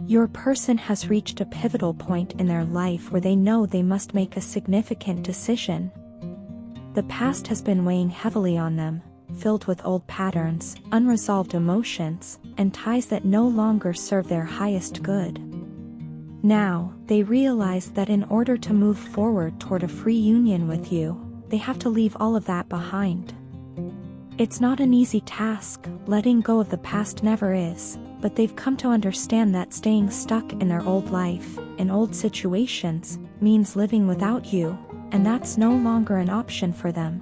Your person has reached a pivotal point in their life where they know they must make a significant decision. The past has been weighing heavily on them, filled with old patterns, unresolved emotions, and ties that no longer serve their highest good. Now, they realize that in order to move forward toward a free union with you, they have to leave all of that behind. It's not an easy task, letting go of the past never is, but they've come to understand that staying stuck in their old life, in old situations, means living without you, and that's no longer an option for them.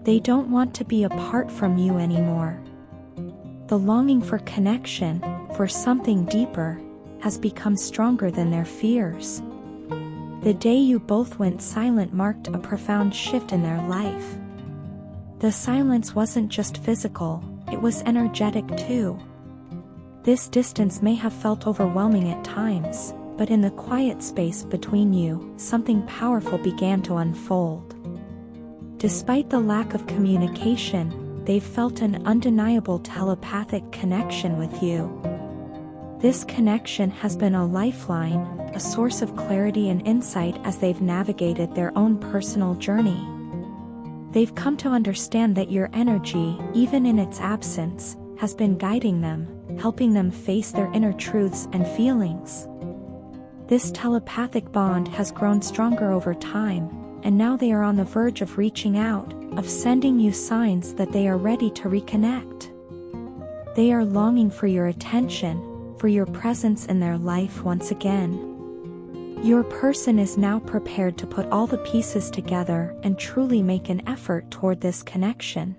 They don't want to be apart from you anymore. The longing for connection, for something deeper, has become stronger than their fears. The day you both went silent marked a profound shift in their life. The silence wasn't just physical, it was energetic too. This distance may have felt overwhelming at times, but in the quiet space between you, something powerful began to unfold. Despite the lack of communication, they've felt an undeniable telepathic connection with you. This connection has been a lifeline, a source of clarity and insight as they've navigated their own personal journey. They've come to understand that your energy, even in its absence, has been guiding them, helping them face their inner truths and feelings. This telepathic bond has grown stronger over time, and now they are on the verge of reaching out, of sending you signs that they are ready to reconnect. They are longing for your attention, for your presence in their life once again. Your person is now prepared to put all the pieces together and truly make an effort toward this connection.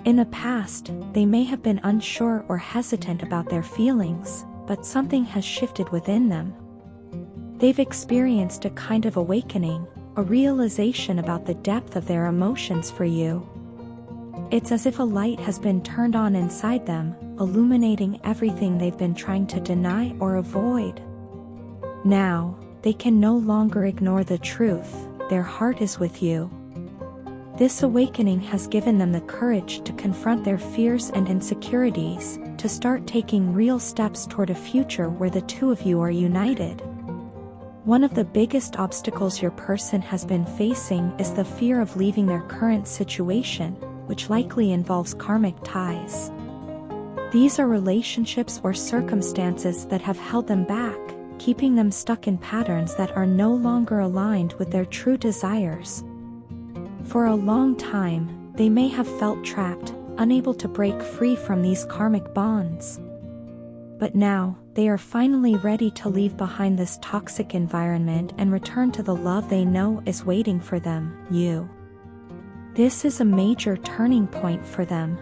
In the past, they may have been unsure or hesitant about their feelings, but something has shifted within them. They've experienced a kind of awakening, a realization about the depth of their emotions for you. It's as if a light has been turned on inside them, illuminating everything they've been trying to deny or avoid. Now, they can no longer ignore the truth, their heart is with you. This awakening has given them the courage to confront their fears and insecurities, to start taking real steps toward a future where the two of you are united. One of the biggest obstacles your person has been facing is the fear of leaving their current situation, which likely involves karmic ties. These are relationships or circumstances that have held them back, keeping them stuck in patterns that are no longer aligned with their true desires. For a long time, they may have felt trapped, unable to break free from these karmic bonds. But now, they are finally ready to leave behind this toxic environment and return to the love they know is waiting for them, you. This is a major turning point for them.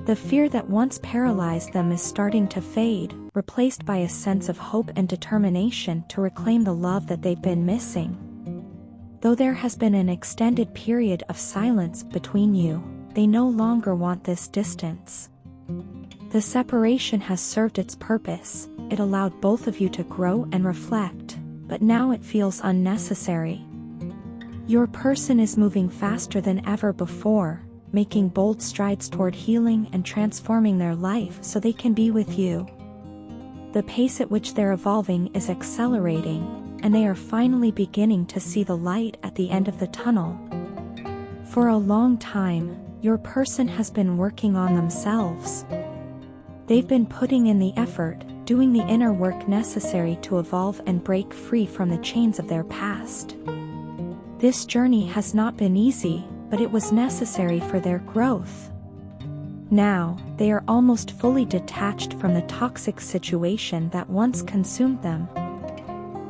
The fear that once paralyzed them is starting to fade, replaced by a sense of hope and determination to reclaim the love that they've been missing. Though there has been an extended period of silence between you, they no longer want this distance. The separation has served its purpose, it allowed both of you to grow and reflect, but now it feels unnecessary. Your person is moving faster than ever before, making bold strides toward healing and transforming their life so they can be with you. The pace at which they're evolving is accelerating, and they are finally beginning to see the light at the end of the tunnel. For a long time, your person has been working on themselves. They've been putting in the effort, doing the inner work necessary to evolve and break free from the chains of their past. This journey has not been easy, but it was necessary for their growth. Now, they are almost fully detached from the toxic situation that once consumed them.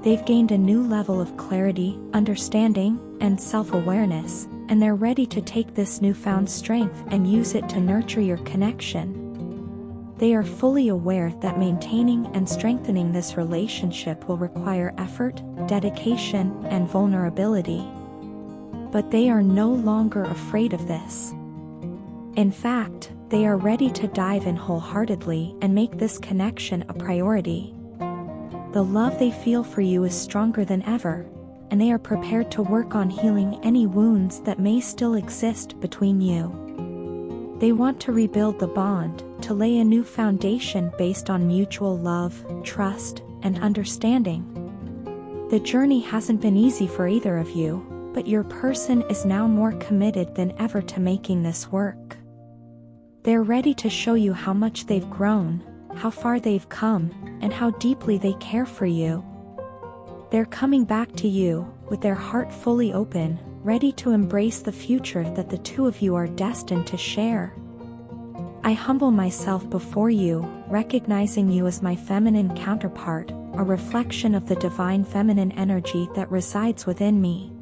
They've gained a new level of clarity, understanding, and self-awareness, and they're ready to take this newfound strength and use it to nurture your connection. They are fully aware that maintaining and strengthening this relationship will require effort, dedication, and vulnerability. But they are no longer afraid of this. In fact, they are ready to dive in wholeheartedly and make this connection a priority. The love they feel for you is stronger than ever, and they are prepared to work on healing any wounds that may still exist between you. They want to rebuild the bond, to lay a new foundation based on mutual love, trust, and understanding. The journey hasn't been easy for either of you, but your person is now more committed than ever to making this work. They're ready to show you how much they've grown, how far they've come, and how deeply they care for you. They're coming back to you, with their heart fully open, ready to embrace the future that the two of you are destined to share. I humble myself before you, recognizing you as my feminine counterpart, a reflection of the divine feminine energy that resides within me.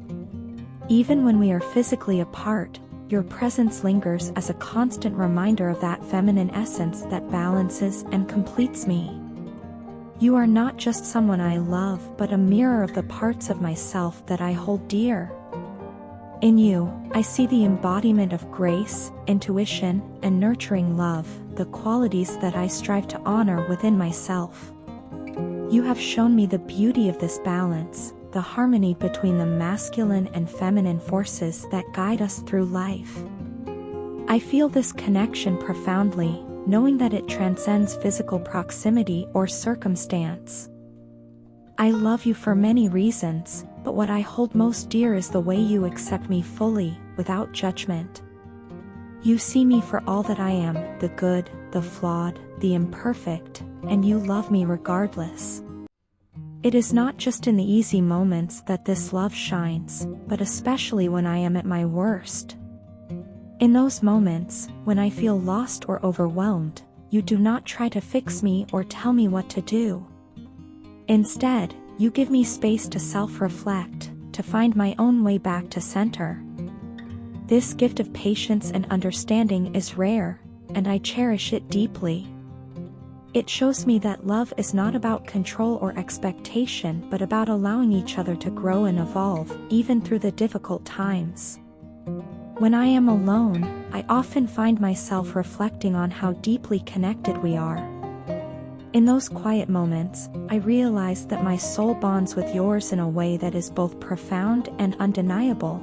Even when we are physically apart, your presence lingers as a constant reminder of that feminine essence that balances and completes me. You are not just someone I love, but a mirror of the parts of myself that I hold dear. In you, I see the embodiment of grace, intuition, and nurturing love, the qualities that I strive to honor within myself. You have shown me the beauty of this balance, the harmony between the masculine and feminine forces that guide us through life. I feel this connection profoundly, knowing that it transcends physical proximity or circumstance. I love you for many reasons, but what I hold most dear is the way you accept me fully, without judgment. You see me for all that I am, the good, the flawed, the imperfect, and you love me regardless. It is not just in the easy moments that this love shines, but especially when I am at my worst. In those moments, when I feel lost or overwhelmed, you do not try to fix me or tell me what to do. Instead, you give me space to self-reflect, to find my own way back to center. This gift of patience and understanding is rare, and I cherish it deeply. It shows me that love is not about control or expectation, but about allowing each other to grow and evolve, even through the difficult times. When I am alone, I often find myself reflecting on how deeply connected we are. In those quiet moments, I realize that my soul bonds with yours in a way that is both profound and undeniable.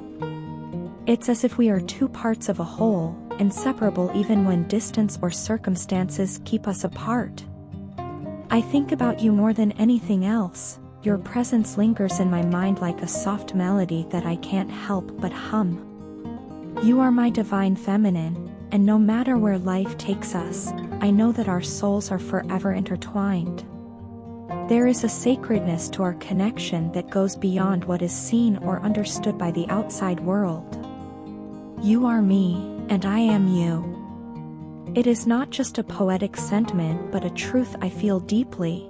It's as if we are two parts of a whole, inseparable even when distance or circumstances keep us apart. I think about you more than anything else. Your presence lingers in my mind like a soft melody that I can't help but hum. You are my divine feminine, and no matter where life takes us, I know that our souls are forever intertwined. There is a sacredness to our connection that goes beyond what is seen or understood by the outside world. You are me, and I am you. It is not just a poetic sentiment but a truth I feel deeply.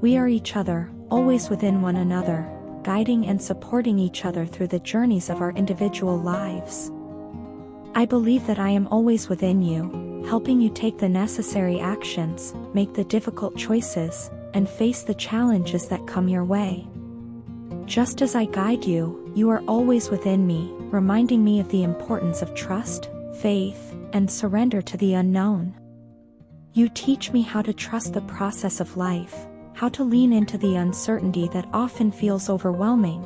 We are each other, always within one another, guiding and supporting each other through the journeys of our individual lives. I believe that I am always within you, helping you take the necessary actions, make the difficult choices, and face the challenges that come your way. Just as I guide you, you are always within me, reminding me of the importance of trust, faith, and surrender to the unknown. You teach me how to trust the process of life, how to lean into the uncertainty that often feels overwhelming.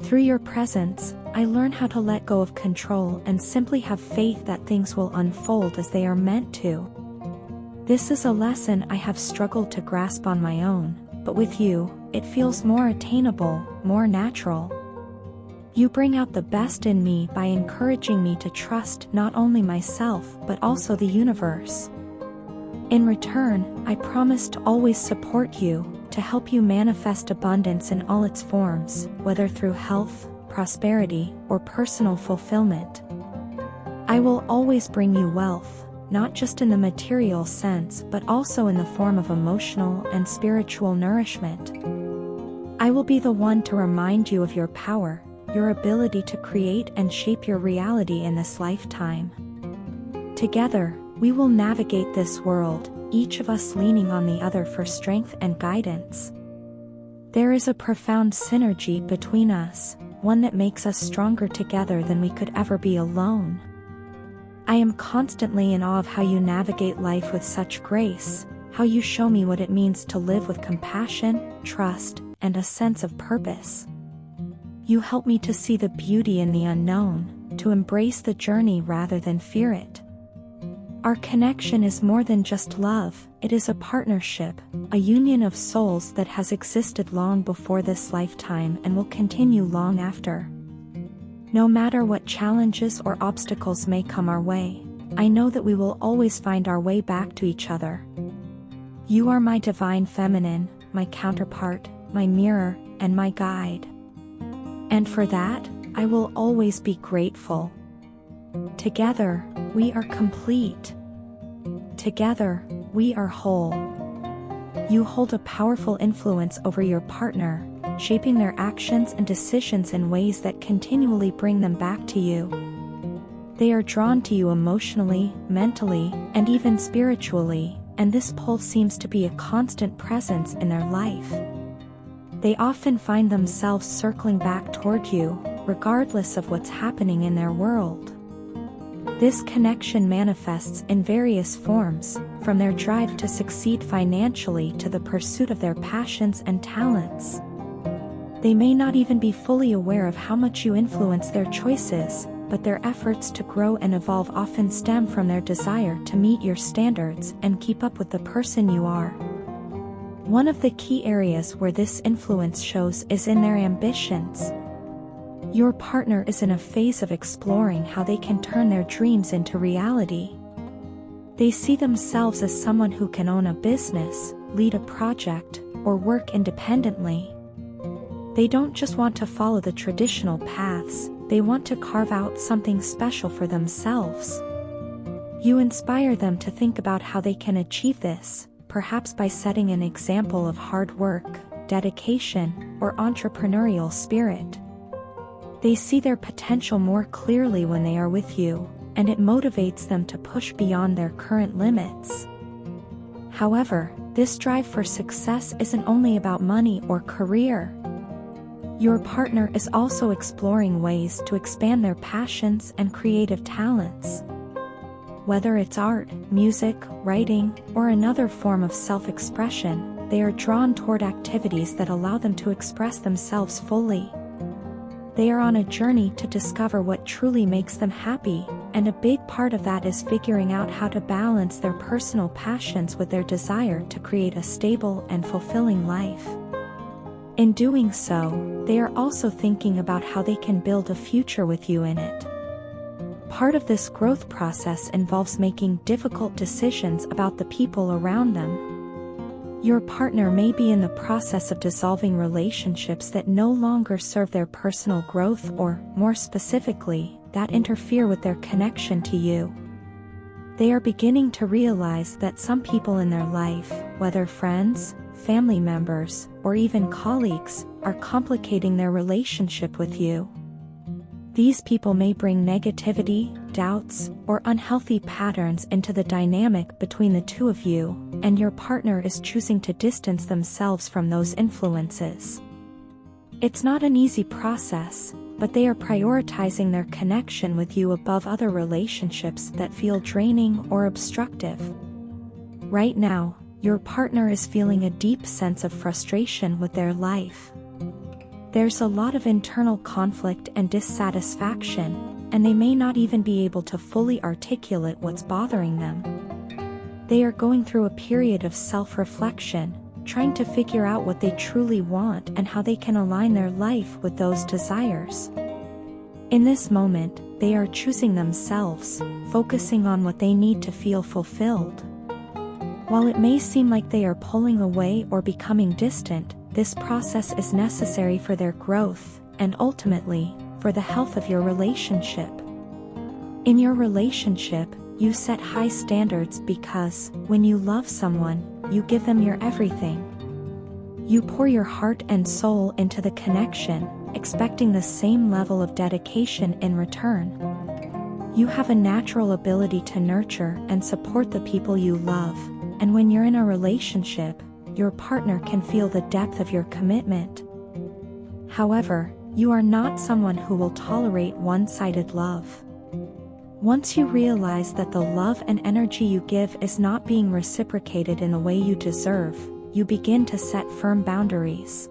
Through your presence, I learn how to let go of control and simply have faith that things will unfold as they are meant to. This is a lesson I have struggled to grasp on my own, but with you, it feels more attainable, more natural. You bring out the best in me by encouraging me to trust not only myself but also the universe. In return, I promise to always support you, to help you manifest abundance in all its forms, whether through health, prosperity, or personal fulfillment. I will always bring you wealth, not just in the material sense but also in the form of emotional and spiritual nourishment. I will be the one to remind you of your power, your ability to create and shape your reality in this lifetime. Together, we will navigate this world, each of us leaning on the other for strength and guidance. There is a profound synergy between us, one that makes us stronger together than we could ever be alone. I am constantly in awe of how you navigate life with such grace, how you show me what it means to live with compassion, trust, and a sense of purpose. You help me to see the beauty in the unknown, to embrace the journey rather than fear it. Our connection is more than just love, it is a partnership, a union of souls that has existed long before this lifetime and will continue long after. No matter what challenges or obstacles may come our way, I know that we will always find our way back to each other. You are my divine feminine, my counterpart, my mirror, and my guide. And for that, I will always be grateful. Together, we are complete. Together, we are whole. You hold a powerful influence over your partner, shaping their actions and decisions in ways that continually bring them back to you. They are drawn to you emotionally, mentally, and even spiritually, and this pull seems to be a constant presence in their life. They often find themselves circling back toward you, regardless of what's happening in their world. This connection manifests in various forms, from their drive to succeed financially to the pursuit of their passions and talents. They may not even be fully aware of how much you influence their choices, but their efforts to grow and evolve often stem from their desire to meet your standards and keep up with the person you are. One of the key areas where this influence shows is in their ambitions. Your partner is in a phase of exploring how they can turn their dreams into reality. They see themselves as someone who can own a business, lead a project, or work independently. They don't just want to follow the traditional paths, they want to carve out something special for themselves. You inspire them to think about how they can achieve this, perhaps by setting an example of hard work, dedication, or entrepreneurial spirit. They see their potential more clearly when they are with you, and it motivates them to push beyond their current limits. However, this drive for success isn't only about money or career. Your partner is also exploring ways to expand their passions and creative talents. Whether it's art, music, writing, or another form of self-expression, they are drawn toward activities that allow them to express themselves fully. They are on a journey to discover what truly makes them happy, and a big part of that is figuring out how to balance their personal passions with their desire to create a stable and fulfilling life. In doing so, they are also thinking about how they can build a future with you in it. Part of this growth process involves making difficult decisions about the people around them. Your partner may be in the process of dissolving relationships that no longer serve their personal growth or, more specifically, that interfere with their connection to you. They are beginning to realize that some people in their life, whether friends, family members, or even colleagues, are complicating their relationship with you. These people may bring negativity, doubts, or unhealthy patterns into the dynamic between the two of you, and your partner is choosing to distance themselves from those influences. It's not an easy process, but they are prioritizing their connection with you above other relationships that feel draining or obstructive. Right now, your partner is feeling a deep sense of frustration with their life. There's a lot of internal conflict and dissatisfaction, and they may not even be able to fully articulate what's bothering them. They are going through a period of self-reflection, trying to figure out what they truly want and how they can align their life with those desires. In this moment, they are choosing themselves, focusing on what they need to feel fulfilled. While it may seem like they are pulling away or becoming distant, this process is necessary for their growth, and ultimately, for the health of your relationship. In your relationship, you set high standards because, when you love someone, you give them your everything. You pour your heart and soul into the connection, expecting the same level of dedication in return. You have a natural ability to nurture and support the people you love, and when you're in a relationship, your partner can feel the depth of your commitment. However, you are not someone who will tolerate one-sided love. Once you realize that the love and energy you give is not being reciprocated in the way you deserve, you begin to set firm boundaries.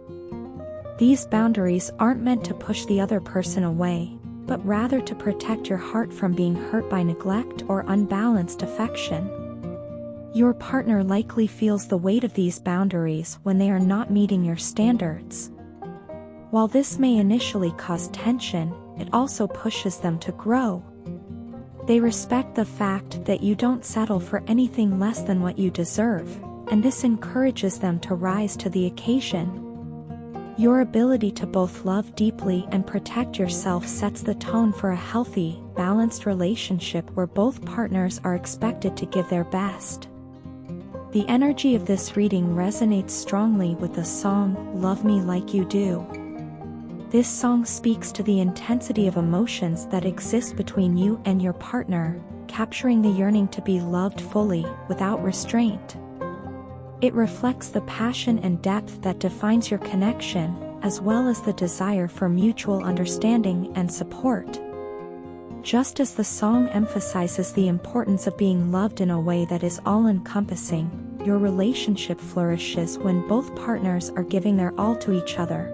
These boundaries aren't meant to push the other person away, but rather to protect your heart from being hurt by neglect or unbalanced affection. Your partner likely feels the weight of these boundaries when they are not meeting your standards. While this may initially cause tension, it also pushes them to grow. They respect the fact that you don't settle for anything less than what you deserve, and this encourages them to rise to the occasion. Your ability to both love deeply and protect yourself sets the tone for a healthy, balanced relationship where both partners are expected to give their best. The energy of this reading resonates strongly with the song, "Love Me Like You Do." This song speaks to the intensity of emotions that exist between you and your partner, capturing the yearning to be loved fully, without restraint. It reflects the passion and depth that defines your connection, as well as the desire for mutual understanding and support. Just as the song emphasizes the importance of being loved in a way that is all-encompassing, your relationship flourishes when both partners are giving their all to each other.